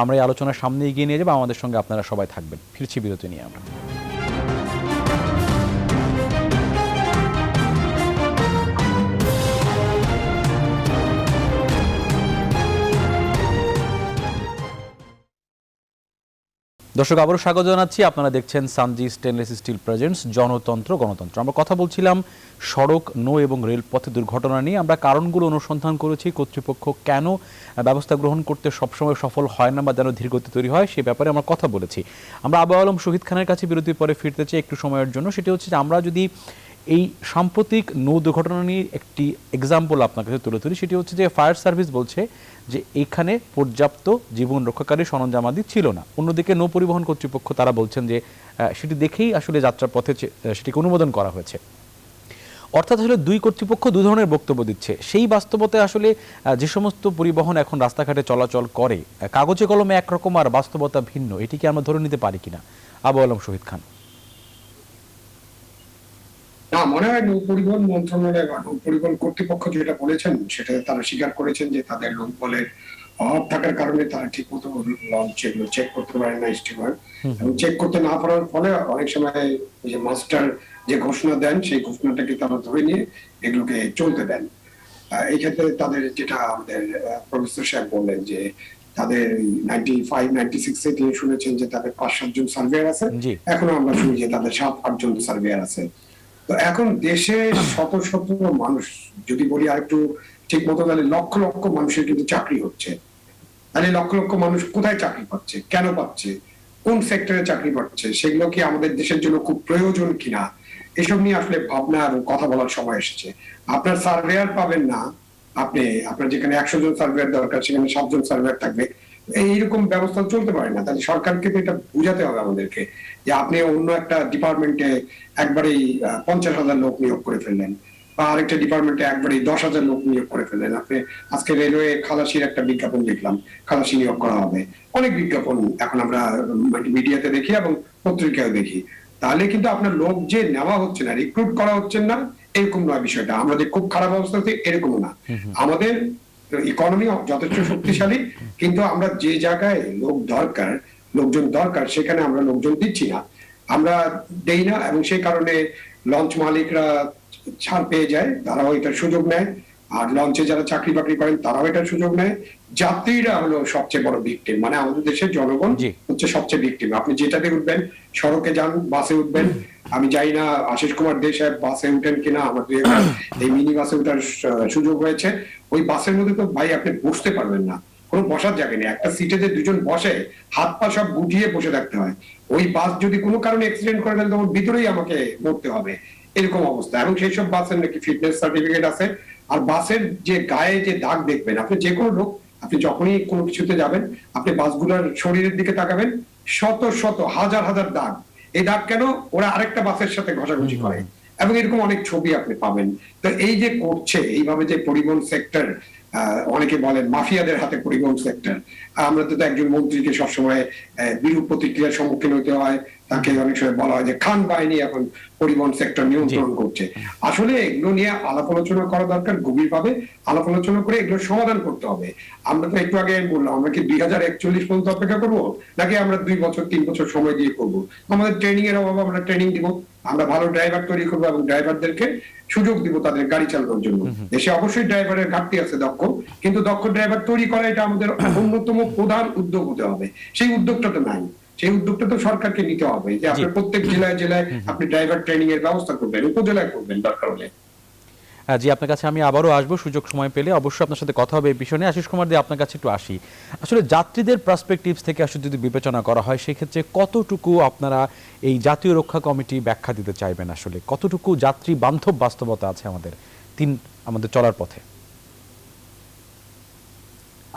আমরা এই আলোচনার সামনে এগিয়ে নিয়ে যাবো। আমাদের সঙ্গে আপনারা সবাই থাকবেন। ফিরছি বিরতি নিয়ে আমরা। দর্শক, আবারও স্বাগত জানাচ্ছি। আপনারা দেখছেন সানজি স্টেনলেস স্টিল প্রেজেন্টস জনতন্ত্র গণতন্ত্র। আমরা কথা বলছিলাম সড়ক, নৌ এবং রেলপথে দুর্ঘটনা নিয়ে। আমরা কারণগুলো অনুসন্ধান করেছি, কর্তৃপক্ষ কেন ব্যবস্থা গ্রহণ করতে সবসময় সফল হয় না বা যেন ধীরগতি তৈরি হয়, সে ব্যাপারে আমরা কথা বলেছি। আমরা আবু আলম শহীদ খানের কাছে বিরতির পরে ফিরতে চাই একটু সময়ের জন্য। সেটি হচ্ছে যে আমরা যদি এই সাম্প্রতিক নৌ দুর্ঘটনা নিয়ে একটি এক্সাম্পল আপনার কাছে তুলে ধরি, সেটি হচ্ছে যে ফায়ার সার্ভিস বলছে যে এখানে পর্যাপ্ত জীবন রক্ষাকারী সরঞ্জামাদি ছিল না। অন্যদিকে নৌ পরিবহন কর্তৃপক্ষ তারা বলছেন যে সেটি দেখেই আসলে যাত্রাপথে সেটিকে অনুমোদন করা হয়েছে। অর্থাৎ আসলে দুই কর্তৃপক্ষ দুই ধরনের বক্তব্য দিচ্ছে। সেই বাস্তবতায় আসলে যে সমস্ত পরিবহন এখন রাস্তাঘাটে চলাচল করে, কাগজে কলমে একরকম আর বাস্তবতা ভিন্ন, এটিকে আমরা ধরে নিতে পারি কিনা? আবু আলম শহীদ খান। না, মনে হয় নৌ পরিবহন মন্ত্রণালয় বা নৌ পরিবহন কর্তৃপক্ষ যেটা বলেছেন সেটা তারা স্বীকার করেছেন যে তাদের লোক বলের অভাব থাকার কারণে তারা ঠিক মতো লঞ্চ এগুলো চেক করতে পারে না, স্টিমার, এবং চেক করতে না পারার ফলে অনেক সময় যে মাস্টার যে ঘোষণা দেন সেই ঘোষণাটাকে তারা ধরে নিয়ে এগুলোকে চলতে দেন। এই ক্ষেত্রে তাদের যেটা আমাদের প্রফেসর সাহেব বললেন যে তাদের 95-96 তিনি শুনেছেন যে তাদের 5-7 জন সার্ভেয়ার আছে, এখনো আমরা শুনি যে তাদের 7-8 জন সার্ভেয়ার আছে। তো এখন দেশে শত শত মানুষ, যদি বলি আর একটু ঠিক মতো, তাহলে লক্ষ লক্ষ মানুষের কিন্তু চাকরি হচ্ছে। তাহলে লক্ষ লক্ষ মানুষ কোথায় চাকরি পাচ্ছে, কেন পাচ্ছে, কোন সেক্টরে চাকরি পাচ্ছে, সেগুলো কি আমাদের দেশের জন্য খুব প্রয়োজন কিনা, এসব নিয়ে আসলে ভাবনার কথা বলার সময় এসেছে। আপনার সার্ভেয়ার পাবেন না, আপনার যেখানে 100 জন সার্ভেয়ার দরকার সেখানে 7 জন সার্ভেয়ার থাকবে, এইরকম ব্যবস্থা চলতে পারে না। তাহলে সরকারকে তো এটা বুঝাতে হবে আমাদেরকে যে আপনি অন্য একটা ডিপার্টমেন্টে একবারেই 50,000 লোক নিয়োগ করে ফেললেন, বা আরেকটা ডিপার্টমেন্টে একবারেই 10,000 লোক নিয়োগ করে ফেললেন। আপনি আজকে রেলওয়ে খালাসির একটা বিজ্ঞাপন দেখলাম, খালাসি নিয়োগ করা হবে, অনেক বিজ্ঞাপন এখন আমরা মিডিয়াতে দেখি এবং পত্রিকায় দেখি। তাহলে কিন্তু আপনার লোক যে নেওয়া হচ্ছে না, রিক্রুট করা হচ্ছে না, এরকম নয় বিষয়টা। আমরা যে খুব খারাপ অবস্থা হচ্ছে এরকমও না। আমাদের ইকোনমি যথেষ্ট শক্তিশালী, কিন্তু আমরা যে জায়গায় লোকজন দরকার সেখানে আমরা লোকজন দিচ্ছি না, আমরা দেই না, এবং সেই কারণে লঞ্চ মালিকরা ছাড় পেয়ে যায়, তারাও এটার সুযোগ নেয়। আর লঞ্চে যারা চাকরি বাকরি করেন তারাও এটার সুযোগ নেয়। যাত্রীরা হলো সবচেয়ে বড় ভিকটিম, মানে আমাদের দেশের জনগণ জি। হচ্ছে সবচেয়ে ভিকটিম। আপনি যেটাতে উঠবেন, সড়কে যান, বাসে উঠবেন, আমি জানি না আশিস কুমার দে সাহেব বাসে উঠেন কিনা, আমাদের এই মিনি বাসে উঠার সুযোগ হয়েছে। ওই বাসের মধ্যে তো ভাই আপনি বসতে পারবেন না, কোনো বসার জায়গা নেই। একটা সিটে যে দুজন বসে, হাত পা সব গুটিয়ে বসে থাকতে হয়। ওই বাস যদি কোনো কারণে অ্যাক্সিডেন্ট করে দেন তখন ভিতরেই আমাকে মরতে হবে, এরকম অবস্থা। এবং সেই সব বাসের নাকি ফিটনেস সার্টিফিকেট আছে। আর বাসের যে গায়ে যে দাগ দেখবেন, আপনি যে কোনো লোক, আপনি যখনই কোনো কিছুতে যাবেন, আপনি বাসগুলোর শরীরের দিকে তাকাবেন, শত শত হাজার হাজার দাগ। এই দাগ কেন? ওরা আরেকটা বাসের সাথে ঘষাঘষি করে, এবং এরকম অনেক ছবি আপনি পাবেন। তো এই যে করছে এইভাবে যে পরিবহন সেক্টর, অনেকে বলেন মাফিয়াদের হাতে পরিবহন সেক্টর। আমরা তো একজন মন্ত্রীকে সবসময় বিরূপ প্রতিক্রিয়ার সম্মুখীন হতে হয়, তাকে অনেক সময় বলা হয় যে খান বাহিনী এখন পরিবহন সেক্টর নিয়ন্ত্রণ করছে। আসলে এগুলো নিয়ে আলাপ আলোচনা করা দরকার, গভীরভাবে আলাপ আলোচনা করে এগুলো সমাধান করতে হবে। আমরা তো একটু আগে বললাম, আমরা কি 2041 পর্যন্ত অপেক্ষা করবো, নাকি আমরা 2 বছর 3 বছর সময় দিয়ে করবো? আমাদের ট্রেনিং এর অভাব, আমরা ট্রেনিং দিব, আমরা ভালো ড্রাইভার তৈরি করবো এবং ড্রাইভারদেরকে সুযোগ দিব তাদের গাড়ি চালানোর জন্য। দেশে অবশ্যই ড্রাইভারের ঘাটতি আছে, কিন্তু দক্ষ ড্রাইভার তৈরি করা এটা আমাদের অন্যতম প্রধান উদ্যোগ হতে হবে। সেই উদ্যোগটা তো নাই, সেই উদ্যোগটা তো সরকারকে নিতে হবে যে আপনি প্রত্যেক জেলায় জেলায় আপনি ড্রাইভার ট্রেনিং এর ব্যবস্থা করবেন, উপজেলায় করবেন দরকার হলে। জি, আপনার কাছে আমি আবারও আসবো সুযোগ সময় পেলে, অবশ্যই আপনার সাথে কথা হবে এই বিষয় নিয়ে। আশিস কুমার দিয়ে আপনার কাছে একটু আসি। আসলে যাত্রীদের পার্সপেক্টিভস থেকে আসলে যদি বিবেচনা করা হয়, সেক্ষেত্রে কতটুকু আপনারা এই জাতীয় রক্ষা কমিটি ব্যাখ্যা দিতে চাইবেন? আসলে কতটুকু যাত্রী বান্ধব বাস্তবতা আছে আমাদের চলার পথে?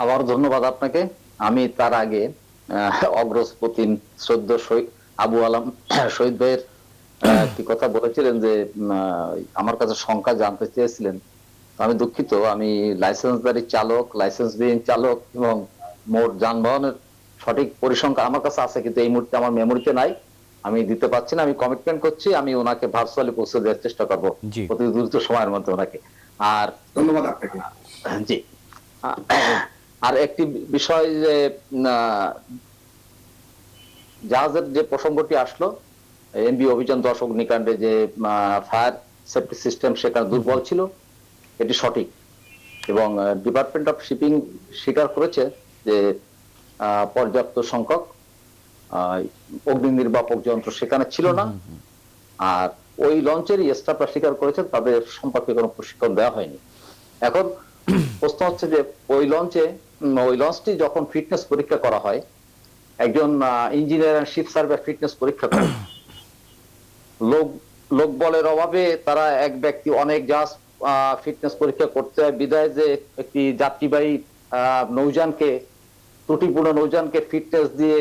আবার ধন্যবাদ আপনাকে। আমি তার আগে অগ্রজপতি শ্রদ্ধা আবু আলম শহীদ ভাইয়ের একটি কথা বলেছিলেন যে আমার কাছে সংখ্যা জানতে চেয়েছিলেন। আমি দুঃখিত, আমি লাইসেন্সধারী চালক, লাইসেন্সবিহীন চালক এবং মোট যানবাহনের সঠিক পরিসংখ্যান আমার কাছে আছে, কিন্তু এই মুহূর্তে আমার মেমোরিতে নাই, আমি দিতে পারছি না। আমি কমিটমেন্ট করছি, আমি ওনাকে ভার্চুয়ালি পৌঁছে দেওয়ার চেষ্টা করবো অতি দ্রুত সময়ের মধ্যে ওনাকে। আর ধন্যবাদ আপনাকে। জি, আর একটি বিষয় যে জাহাজের যে প্রসঙ্গটি আসলো, এমবি অভিযান 10 অগ্নিকাণ্ডে যে ফায়ার সেফটি সিস্টেম সেখানে দুর্বল ছিল, এটি সঠিক। এবং ডিপার্টমেন্ট অফ শিপিং স্বীকার করেছে যে পর্যাপ্ত সংখ্যক অগ্নি নির্বাপক যন্ত্র সেখানে ছিল না। আর ওই লঞ্চেরই স্টাফরা স্বীকার করেছেন তাদের সম্পর্কে কোনো প্রশিক্ষণ দেওয়া হয়নি। এখন প্রশ্ন হচ্ছে যে ওই লঞ্চটি যখন ফিটনেস পরীক্ষা করা হয়, একজন engineer and ship surveyor fitness পরীক্ষা করে, লোক বলের অভাবে তারা এক ব্যক্তি অনেক জাহাজ ফিটনেস পরীক্ষা করতে হয় বিধায় যে একটি যাত্রীবাহী ত্রুটিপূর্ণ নৌযানকে ফিটনেস দিয়ে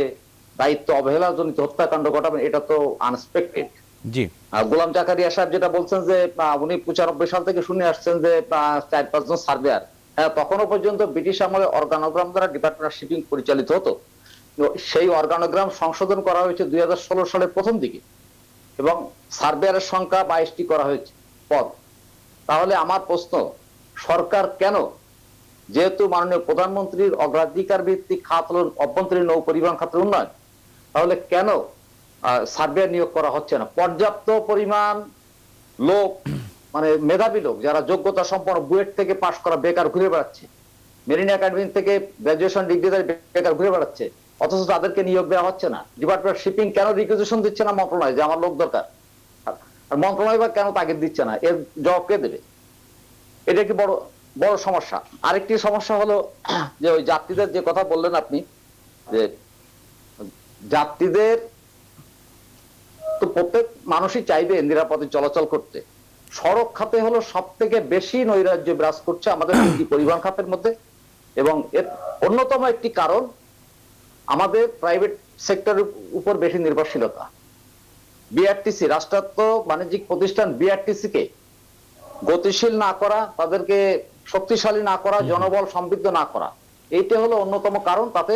দায়িত্ব অবহেলাজনিত হত্যাকাণ্ড ঘটাবেন, এটা তো আনএক্সপেক্টেড। জি, গোলাম জাকারিয়া সাহেব যেটা বলছেন যে উনি 95 সাল থেকে শুনে আসছেন যে 4-5 জন সার্ভেয়ার, তখনও পর্যন্ত ব্রিটিশ আমলে অর্গানোগ্রাম দ্বারা ডিপার্টমেন্ট অফ শিপিং পরিচালিত হতো। সেই অর্গানোগ্রাম সংশোধন করা হয়েছে 2016 সালের প্রথম দিকে, এবং সার্ভেয়ারের সংখ্যা 22টি করা হয়েছে পদ। তাহলে আমার প্রশ্ন, সরকার কেন, যেহেতু মাননীয় প্রধানমন্ত্রীর অগ্রাধিকার ভিত্তিক খাত হল অভ্যন্তরীণ নৌ পরিবহন খাতের উন্নয়ন, তাহলে কেন সার্ভেয়ার নিয়োগ করা হচ্ছে না? পর্যাপ্ত পরিমাণ লোক, মানে মেধাবী লোক যারা যোগ্যতা সম্পন্ন বুয়েট থেকে পাশ করা বেকার ঘুরে বেড়াচ্ছে, মেরিন একাডেমি থেকে গ্রাজুয়েশন ডিগ্রিধারী বেকার ঘুরে বেড়াচ্ছে, অথচ তাদেরকে নিয়োগ দেওয়া হচ্ছে না। ডিপার্টমেন্ট অফ শিপিং কেন রিকুইজিশন দিচ্ছে না মন্ত্রণালয় যে আমার লোক দরকার? আর মন্ত্রণালয় বা কেন তাগিদ দিচ্ছে না? এর জবাব কে দেবে? এটা একটি বড় সমস্যা। আরেকটি সমস্যা হলো যে ওই যাত্রীদের যে কথা বললেন আপনি, যে যাত্রীদের তো প্রত্যেক মানুষই চাইবে নিরাপদে চলাচল করতে। সড়ক খাতে হলো সব থেকে বেশি নৈরাজ্য বিরাজ করছে আমাদের পরিবহন খাতের মধ্যে, এবং এর অন্যতম একটি কারণ আমাদের প্রাইভেট সেক্টরের উপর বেশি নির্ভরশীলতা। বিআরটিসি, রাষ্ট্রায়ত্ত বাণিজ্যিক প্রতিষ্ঠান বিআরটিসি কে গতিশীল না করা, তাদেরকে শক্তিশালী না করা, জনবল সমৃদ্ধ না করা, এইটা হলো অন্যতম কারণ। তাতে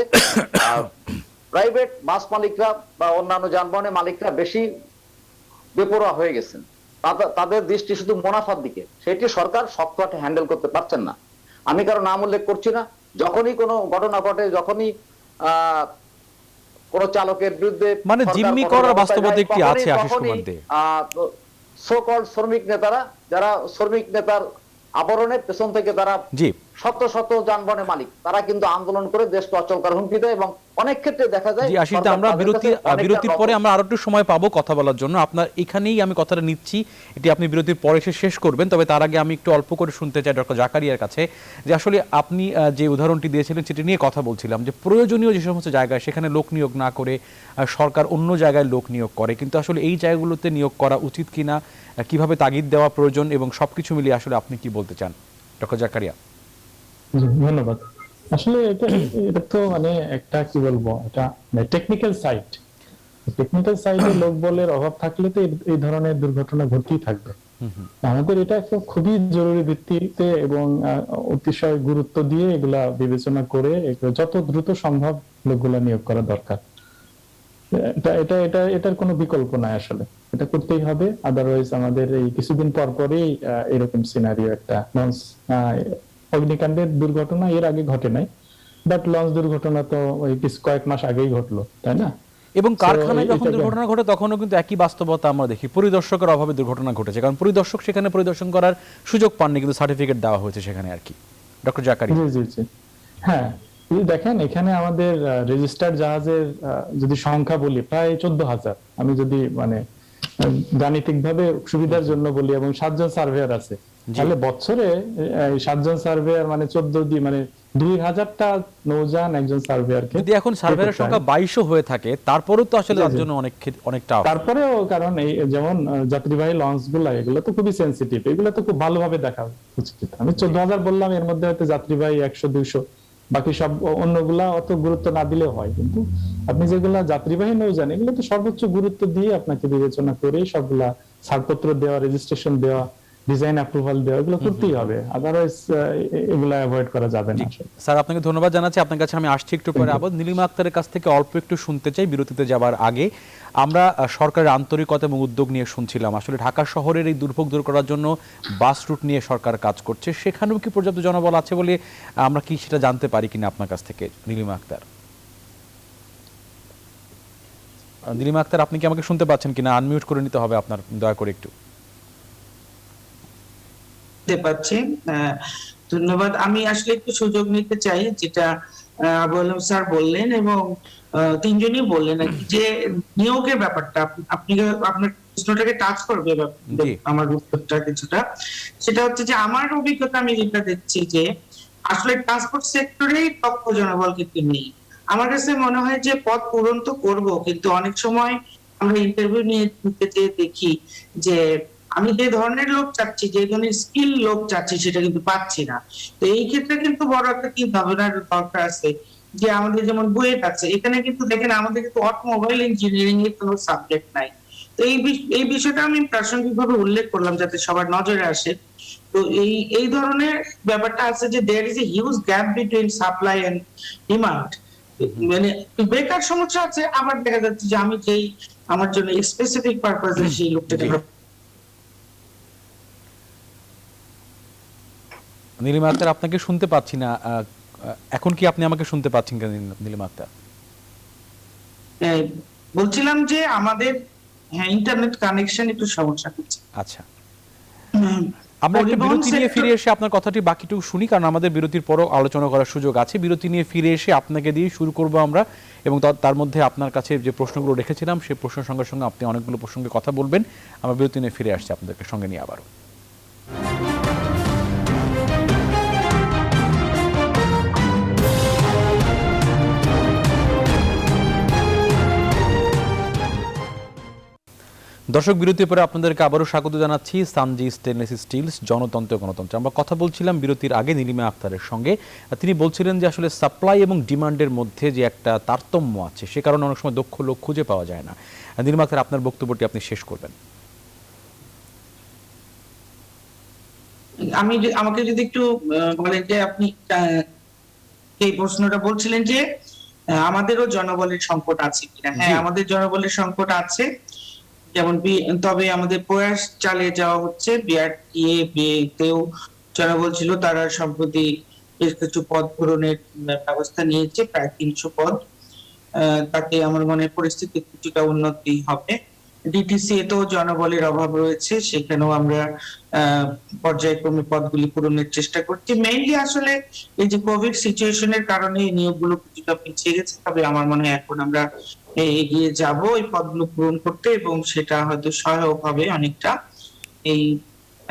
প্রাইভেট বাস মালিকরা বা অন্যান্য যানবাহনের মালিকরা বেশি বেপরোয়া হয়ে গেছেন। তাদের দৃষ্টি শুধু মুনাফার দিকে, সেটি সরকার শক্ত হাতে হ্যান্ডেল করতে পারছেন না। আমি কারো নাম উল্লেখ করছি না, যখনই কোনো ঘটনা ঘটে, যখনই কোন চালকের বিরুদ্ধে মানে জিম্মি করার বাস্তবতা একটি আছে আশিস কুমার দে। সো কল্ড শ্রমিক নেতারা, যারা শ্রমিক নেতার আবরণে পেছন থেকে তারা জি শত শত যানবাহনের মালিক, তারা কিন্তু আন্দোলন করে দেশকে অচল করার হুমকি দেয়, এবং অনেক ক্ষেত্রে দেখা যায়। জি আশিস দা, আমরা বিরতির পরে আমরা আরো একটু সময় পাবো কথা বলার জন্য। আপনার এখানেই আমি কথাটা নিচ্ছি, এটি আপনি বিরতির পরে এসে শেষ করবেন। তবে তার আগে আমি একটু অল্প করে শুনতে চাই ডক্টর জাকারিয়ার কাছে যে আসলে আপনি যে উদাহরণটি দিয়েছিলেন সেটি নিয়ে কথা বলছিলাম, যে প্রয়োজনীয় যে সমস্ত জায়গায় সেখানে লোক নিয়োগ না করে সরকার অন্য জায়গায় লোক নিয়োগ করে, কিন্তু আসলে এই জায়গাগুলোতে নিয়োগ করা উচিত কিনা, কিভাবে তাগিদ দেওয়া প্রয়োজন, এবং সবকিছু মিলিয়ে আসলে আপনি কি বলতে চান ডক্টর জাকারিয়া? ধন্যবাদ। আসলে এটা তো মানে একটা কি বলবো, এটা টেকনিক্যাল সাইট। টেকনিক্যাল সাইডে লোক বলের অভাব থাকলে তো এই ধরনের দুর্ঘটনা ঘটতেই থাকবে। আমাদের এটা একটা খুবই জরুরি ভিত্তিতে এবং অতিশয় গুরুত্ব দিয়ে এগুলা বিবেচনা করে যত দ্রুত সম্ভব লোকগুলা নিয়োগ করা দরকার। এটার কোনো বিকল্প নাই, আসলে এটা করতেই হবে। আদারওয়াইজ আমাদের এই কিছুদিন পর পরেই এরকম সিনারিও, একটা লঞ্চ অগ্নিকাণ্ডের দুর্ঘটনা এর আগে ঘটে নাই, বাট লঞ্চ দুর্ঘটনা তো ওই কয়েক মাস আগেই ঘটলো, তাই না? এবং কারখানায় যখন দুর্ঘটনা ঘটে তখনও কিন্তু একই বাস্তবতা আমরা দেখি, পরিদর্শকের অভাবে দুর্ঘটনা ঘটেছে, কারণ পরিদর্শক সেখানে পরিদর্শন করার সুযোগ পাননি, কিন্তু সার্টিফিকেট দেওয়া হয়েছে সেখানে আর কি। ডক্টর জাকারিয়া। জি জি জি, হ্যাঁ, দেখেন এখানে আমাদের রেজিস্টার্ড জাহাজের যদি সংখ্যা বলি প্রায় 14,000, আমি যদি মানে গাণিতিক ভাবে সুবিধার জন্য বলি, এবং 7 জন সার্ভেয়ার আছে, তাহলে বছরে 7 জন সার্ভেয়ার মানে 14 মানে 2,000টা নৌযান একজন সার্ভেয়ারকে। যদি এখন সার্ভেয়ারের সংখ্যা 2200 হয়ে থাকে, তারপরেও তো আসলে তার জন্য অনেক টাফ। তারপরেও কারণ এই যেমন যাত্রীবাহী লঞ্চগুলো, এগুলো তো খুবই সেনসিটিভ, এগুলো তো খুব ভালোভাবে দেখা উচিত। আমি 14,000 বললাম, এর মধ্যে হয়তো যাত্রীবাহী 100-200, বাকি সব অন্যগুলা অত গুরুত্ব না দিলেও হয়। কিন্তু আপনি যেগুলা যাত্রীবাহী নৌযান, এগুলো তো সর্বোচ্চ গুরুত্ব দিয়ে আপনাকে বিবেচনা করে সবগুলা ছাড়পত্র দেওয়া, রেজিস্ট্রেশন দেওয়া, ডিজাইন অ্যাপ্রুভাল দেওয়া, এগুলো করতেই হবে, আদারওয়াইজ এগুলা অ্যাভয়েড করা যাবে না। স্যার আপনাকে ধন্যবাদ জানাচ্ছি। আপনার কাছে আমি আসছি একটু পরে আবার। নীলিমা আক্তারের কাছ থেকে অল্প একটু শুনতে চাই বিরতিতে যাবার আগে। আমরা সরকারের আন্তরিকতা এবং উদ্যোগ নিয়ে শুনছিলাম, আসলে ঢাকা শহরের এই দুর্ভোগ দূর করার জন্য বাস রুট নিয়ে সরকার কাজ করছে, সেখানেও কি পর্যাপ্ত জনবল আছে বলে আমরা কি সেটা জানতে পারি কিনা আপনার কাছ থেকে? নীলিমা আক্তার, নীলিমা আক্তার আপনি কি আমাকে শুনতে পাচ্ছেন কিনা? আনমিউট করে নিতে হবে আপনার, দয়া করে একটু। পাচ্ছি, ধন্যবাদ। আমি আসলে একটু সুযোগ নিতে চাই, যেটা আবু আলম স্যার বললেন এবং তিনজনই বললেন আর কি, যে নিয়োগের ব্যাপারটা আপনি আপনার প্রশ্নটাকে টাচ করবে আমার উত্তরটা কিছুটা। সেটা হচ্ছে যে আমার অভিজ্ঞতা আমি যেটা দেখছি যে আসলে ট্রান্সপোর্ট সেক্টরেই দক্ষ জনবল কিন্তু নেই। আমার কাছে মনে হয় যে পদ পূরণ তো করবো, কিন্তু অনেক সময় আমরা ইন্টারভিউ নিতে যেয়ে দেখি যে আমি যে ধরনের লোক চাচ্ছি, যে ধরনের স্কিল লোক চাচ্ছি, সেটা কিন্তু পাচ্ছি না। তো এই ক্ষেত্রে কিন্তু বড় একটা কি ভাবনার দরকার আছে, যে আমাদের যেমন বুয়েট আছে, এখানে কিন্তু দেখেন আমাদের কিন্তু অটোমোবাইল ইঞ্জিনিয়ারিং এর কোনো সাবজেক্ট নাই। তো এই বিষয়টা আমি প্রাসঙ্গিকভাবে উল্লেখ করলাম যাতে সবার নজরে আসে। তো এই ধরনের ব্যাপারটা আছে যে there is a huge gap between supply and demand. মানে বেকার সমস্যা আছে, আবার দেখা যাচ্ছে যে আমি যেই আমার জন্য স্পেসিফিক পারপাসে সেই লোকটাকে। নীলিমা আক্তার, আপনাকে শুনতে পাচ্ছি না, এখন কি আপনি আমাকে শুনতে পাচ্ছেন কিনা নীলিমা আক্তার? বলছিলাম যে আমাদের ইন্টারনেট কানেকশন একটু সমস্যা হচ্ছে। আচ্ছা, আমরা একটা বিরতি নিয়ে ফিরে এসে আপনার কথাটি বাকিটুকু শুনি, কারণ আমাদের বিরতির পরও আলোচনা করার সুযোগ আছে। বিরতি নিয়ে ফিরে এসে আপনাকে দিয়ে শুরু করব আমরা, এবং তার মধ্যে আপনার কাছে যে প্রশ্নগুলো রেখেছিলাম সেই প্রশ্নের সঙ্গে সঙ্গে আপনি অনেকগুলো প্রসঙ্গে কথা বলবেন। আমরা বিরতি নিয়ে ফিরে আসছি আপনাদেরকে সঙ্গে নিয়ে আবারও। দর্শক, বিরতির পরে আপনাদেরকে আবারও স্বাগত জানাচ্ছি সানজি স্টেনলেস স্টিলস জনতন্ত্র গণতন্ত্র। আমরা কথা বলছিলাম বিরতির আগে নীলিমা আক্তারের সঙ্গে। তিনি বলছিলেন যে আসলে সাপ্লাই এবং ডিমান্ডের মধ্যে যে একটা তারতম্য আছে, সে কারণে অনেক সময় দক্ষ লোক খুঁজে পাওয়া যায় না। নীলিমা আক্তার, আপনার বক্তব্যটি আপনি শেষ করবেন। আমাকে যদি একটু বলেন যে আপনি এই প্রশ্নটা বলছিলেন যে আমাদেরও জনবলের সংকট আছে কিনা। হ্যাঁ, আমাদের জনবলের সংকট আছে, যেমন তবে আমাদের প্রয়াস চালিয়ে যাওয়া হচ্ছে। বিআরটিএ-তেও জনবল ছিল, তারা সম্প্রতি বেশ কিছু পদ পূরণের ব্যবস্থা নিয়েছে, প্রায় 300 পদ। তাতে আমার মনে হয় পরিস্থিতি কিছুটা উন্নতি হবে। ডিটিসি এতেও জনবলের অভাব রয়েছে, সেখানেও আমরা পর্যায়ক্রমে পদগুলি পূরণের চেষ্টা করছি। মেইনলি আসলে এই যে কোভিড সিচুয়েশনের কারণে এই নিয়োগগুলো কিছুটা পিছিয়ে গেছে, তবে আমার মনে হয় এখন আমরা এগিয়ে যাব এই পদগুলো পূরণ করতে, এবং সেটা হয়তো সহায়ক হবে অনেকটা এই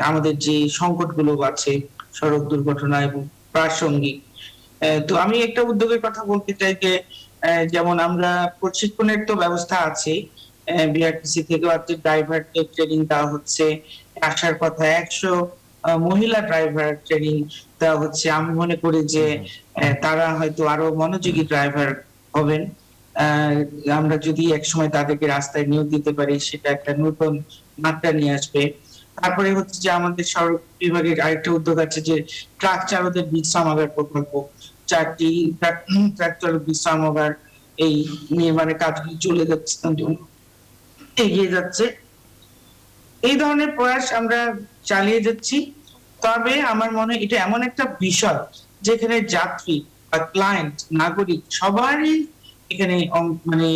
আমাদের যে সংকটগুলো আছে সড়ক দুর্ঘটনা এবং প্রাসঙ্গিক। তো আমি একটা উদ্যোগের কথা বলতে চাই যে যেমন আমরা প্রশিক্ষণের তো ব্যবস্থা আছে, বিআরটিসি থেকে ড্রাইভারকে ট্রেনিং দেওয়া হচ্ছে, আসার কথা 100 মহিলা ড্রাইভার ট্রেনিং দেওয়া হচ্ছে। আমি মনে করি যে তারা হয়তো আরো মনোযোগী ড্রাইভার হবেন। আমরা যদি একসময় তাদেরকে রাস্তায় নিয়োগ দিতে পারি, সেটা একটা নতুন মাত্রা নিয়ে আসবে। তারপরে হচ্ছে যে আমাদের সড়ক বিভাগের আরেকটা উদ্যোগ আছে যে ট্রাক চালকদের বিশ্রামাগার প্রকল্প। 4টি ট্রাক চালক বিশ্রামাগার এই নির্মাণের কাজগুলি চলে যাচ্ছে, এগিয়ে যাচ্ছে। এই ধরনের প্রয়াস আমরা চালিয়ে যাচ্ছি। তবে আমার মনে হয় এটা এমন একটা বিষয় যেখানে যাত্রী বা ক্লায়েন্ট, নাগরিক সবারই এখানে মানে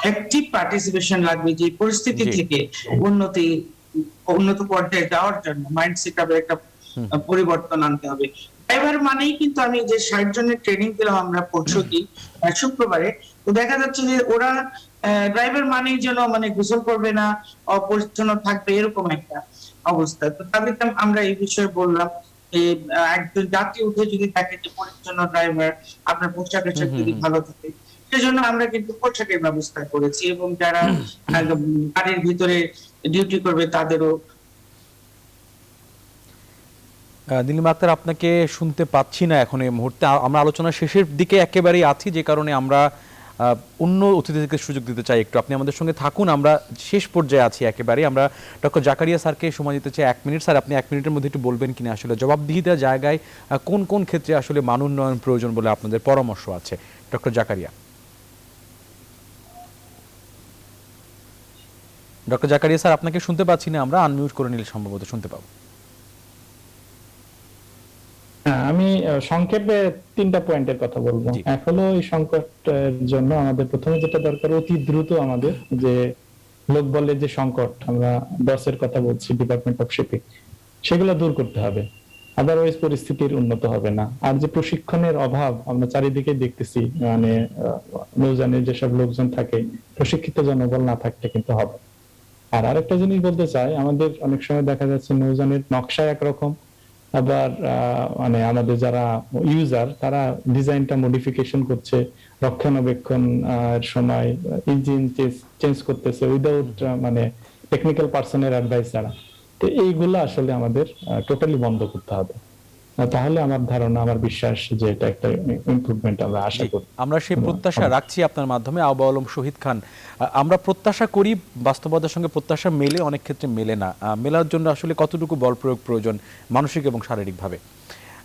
অ্যাক্টিভ পার্টিসিপেশন লাগবে, যে পরিস্থিতি থেকে উন্নত পর্যায়ে যাওয়ার জন্য মাইন্ডসেট একটা পরিবর্তন আনতে হবে। ড্রাইভার মানেই কিন্তু আমি যে 60 জনের ট্রেনিং দিলাম আমরা পরশুদিন শুক্রবারে, তো দেখা যাচ্ছে যে ওরা ড্রাইভার মানেই যেন মানে গোসল করবে না, অপরিচ্ছন্ন থাকবে, এরকম একটা অবস্থা। তো তাদেরকে আমরা এই বিষয়ে বললাম যে একজন যাত্রী উঠে যদি দেখে যে পরিচ্ছন্ন ড্রাইভার, আপনার পোশাক আশাক যদি ভালো থাকে, সেজন্য আমরা কিন্তু পোশাকের ব্যবস্থা করেছি, এবং যারা গাড়ির ভিতরে ডিউটি করবে তাদেরও। নীলিমা আক্তার, আপনাকে শুনতে পাচ্ছি না এখন এই মুহূর্তে। আমরা আলোচনার শেষের দিকে একেবারেই আছি, যে কারণে আমরা অন্য অতিথিদেরকে সুযোগ দিতে চাই একটু। আপনি আমাদের সঙ্গে থাকুন, আমরা শেষ পর্যায়ে আছি একেবারে। আমরা ডক্টর জাকারিয়া স্যারকে সময় দিতে চাই 1 মিনিট। স্যার, আপনি 1 মিনিটের মধ্যে একটু বলবেন কিনা আসলে জবাবদিহিতার জায়গায় কোন কোন ক্ষেত্রে আসলে মান উন্নয়ন প্রয়োজন বলে আপনাদের পরামর্শ আছে। Doctor Zakaria. Doctor Zakaria sir, আপনাকে শুনতে পাচ্ছি না আমরা, আনমিউট করে নিলে সম্ভবত শুনতে পাবো। আমি সংক্ষেপে 3টা পয়েন্টের কথা বলবো। এক হলো এই সংকটের জন্য আমাদের প্রথমে যেটা দরকার, অতি দ্রুত আমাদের যে লোকবলের যে সংকট, আমরা বসের কথা বলছি, ডিপার্টমেন্ট অফ শিপিং, সেগুলো দূর করতে হবে, আদারওয়াইজ পরিস্থিতির উন্নত হবে না। আর যে প্রশিক্ষণের অভাব আমরা চারিদিকে দেখতেছি, মানে নৌযানের যেসব লোকজন থাকে, প্রশিক্ষিত জনবল না থাকলে কিন্তু হবে। আর আরেকটা জিনিস বলতে চাই, আমাদের অনেক সময় দেখা যাচ্ছে নৌযানের নকশা একরকম, আবার মানে আমাদের যারা ইউজার তারা ডিজাইনটা মডিফিকেশন করছে, রক্ষণাবেক্ষণ সময় ইঞ্জিন চেঞ্জ করতেছে উইদাউট মানে টেকনিক্যাল পার্সনের অ্যাডভাইস ছাড়া। তো এইগুলো আসলে আমাদের টোটালি বন্ধ করতে হবে, তাহলে আমার ধারণা, আমার বিশ্বাস যে এটা একটা ইমপ্রুভমেন্ট আমরা আশা করি। আমরা সেই প্রত্যাশা রাখছি আপনার মাধ্যমে। আবু আলম শহীদ খান, আমরা প্রত্যাশা করি, বাস্তবতার সঙ্গে প্রত্যাশা মেলে, অনেক ক্ষেত্রে মেলে না। মেলার জন্য আসলে কতটুকু বল প্রয়োগ প্রয়োজন মানসিক এবং শারীরিকভাবে?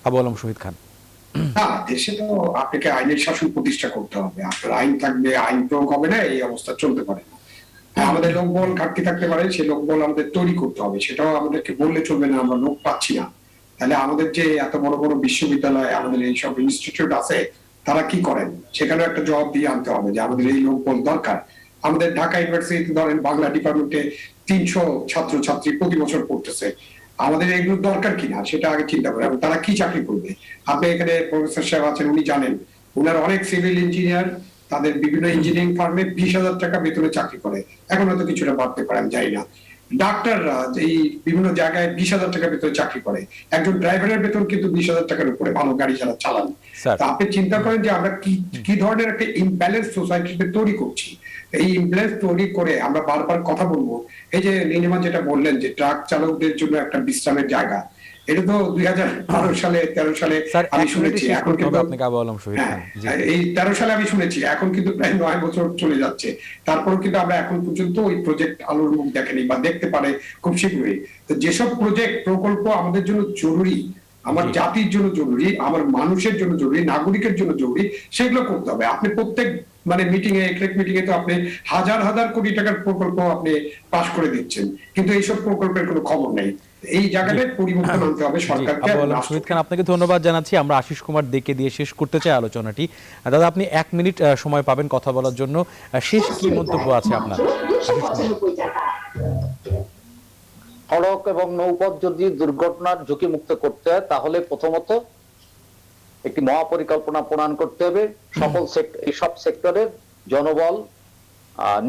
আবু আলম শহীদ খান। দেশে তো আপনাকে আইনের শাসন প্রতিষ্ঠা করতে হবে। আপনার আইন থাকবে, আইন প্রয়োগ হবে না, এই অবস্থা চলতে পারে না। আমাদের লোকবল ঘাটতি থাকতে পারে, সেই লোকবল আমাদের তৈরি করতে হবে। সেটাও আমাদেরকে বললে চলবে না আমরা লোক পাচ্ছি না। তাহলে আমাদের যে এত বড় বড় বিশ্ববিদ্যালয়, আমাদের এইসব ইনস্টিটিউট আছে, তারা কি করেন সেখানেও একটা জবাব দিয়ে আনতে হবে যে আমাদের এই লোকবল দরকার। আমাদের ঢাকা ইউনিভার্সিটিতে ধরেন বাংলা ডিপার্টমেন্টে 300 ছাত্রছাত্রী প্রতি বছর পড়তেছে, আমাদের এগুলো দরকার কিনা সেটা আগে চিন্তা করে। এবং তারা কি চাকরি করবে? আপনি এখানে প্রফেসর সাহেব আছেন, উনি জানেন, ওনার অনেক সিভিল ইঞ্জিনিয়ার তাদের বিভিন্ন ইঞ্জিনিয়ারিং ফার্মে 20,000 টাকা বেতনে চাকরি করে, এখন হয়তো কিছুটা বাড়তে পারে, আমি জানি না। ডাক্তাররা এই বিভিন্ন জায়গায় 20,000 টাকা বেতনে চাকরি করে, একজন ড্রাইভারের বেতন কিন্তু 20,000 টাকার উপরে, ভালো গাড়ি যারা চালান। আপনি চিন্তা করেন যে আমরা কি ধরনের একটা ইমব্যালেন্স সোসাইটিতে তৈরি করছি। এই ইমপ্লেস তৈরি করে আমরা বারবার কথা বলবো। এই যে নীলিমা যেটা বললেন যে ট্রাক চালকদের জন্য একটা বিশ্রামের জায়গা, এটা তো 2012 সালে 13 সালে স্যার আমি 1 মিনিটে শুনেছি, শেষ এখন করতে হবে কিন্তু আপনাকে আবু আলম শহীদ হ্যাঁ, খান। জি এই 13 সালে আমি শুনেছি, এখন কিন্তু প্রায় 9 বছর চলে যাচ্ছে, তারপর কিন্তু আমরা এখন পর্যন্ত ওই প্রজেক্ট আলোর মুখ দেখেনি বা দেখতে পারে খুব শীঘ্রই। তো যেসব প্রকল্প আমাদের জন্য জরুরি, আমার জি। জাতির জন্য জরুরি, আমার মানুষের জন্য জরুরি, নাগরিকের জন্য জরুরি, সেগুলো করতে হবে। আপনি প্রত্যেক মানে মিটিং এ এক মিটিং এ তো আপনি হাজার হাজার কোটি টাকার প্রকল্প আপনি পাস করে দিচ্ছেন, কিন্তু এইসব প্রকল্পের কোনো খবর নেই। এই জায়গাটায় পরিবর্তন আনতে হবে জি সরকারকে আবু এবং আলম শহীদ রাষ্ট্রকে। খান, আপনাকে ধন্যবাদ জানাচ্ছি। আমরা আশিস কুমার দেকে দিয়ে শেষ করতে চাই আলোচনাটি। দাদা আপনি 1 মিনিট সময় পাবেন কথা বলার জন্য। শেষ কি মন্তব্য আছে আপনার? আশিস কুমার। সড়ক এবং নৌপথ যদি দুর্ঘটনার ঝুঁকি মুক্ত করতে হয়, তাহলে প্রথমত একটি মহাপরিকল্পনা প্রণয়ন করতে হবে। এই সব সেক্টরের জনবল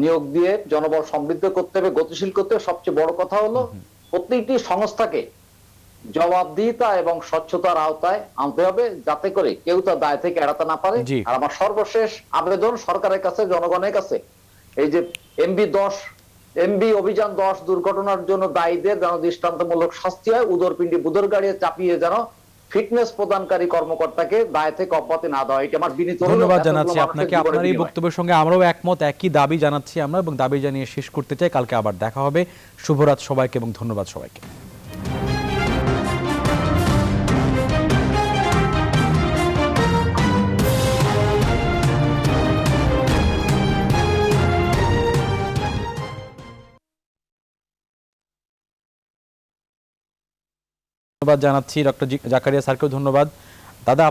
নিয়োগ দিয়ে জনবল সমৃদ্ধ করতে হবে, গতিশীল করতে হবে। সবচেয়ে বড় কথা হলো প্রত্যেকটি সংস্থাকে জবাবদিহিতা এবং স্বচ্ছতার আওতায় আনতে হবে, যাতে করে কেউ তার দায় থেকে এড়াতে না পারে। জি। আর আমার সর্বশেষ আবেদন সরকারের কাছে, জনগণের কাছে, এই যে এমবি অভিযান 10 দুর্ঘটনার জন্য দায়ীদের যেন দৃষ্টান্তমূলক শাস্তি হয়, উদরপিণ্ডি বুদর গাড়িয়ে চাপিয়ে যেন ফিটনেস প্রদানকারী কর্মকর্তাকে দায় থেকে অব্যাহতি না দেওয়া, এটা আমার বিনীত অনুরোধ। ধন্যবাদ এতগুলো জানাচ্ছি মানুষের আপনাকে। জীবনের আপনার এই বিনিময়ে। বক্তব্যের সঙ্গে আমরাও একমত, একই দাবি জানাচ্ছি আমরা এবং দাবি জানিয়ে শেষ করতে চাই। কালকে আবার দেখা হবে। শুভরাত সবাইকে এবং ধন্যবাদ সবাইকে। ধন্যবাদ জানাচ্ছি ডক্টর জাকারিয়া স্যারকেও ধন্যবাদ। দাদা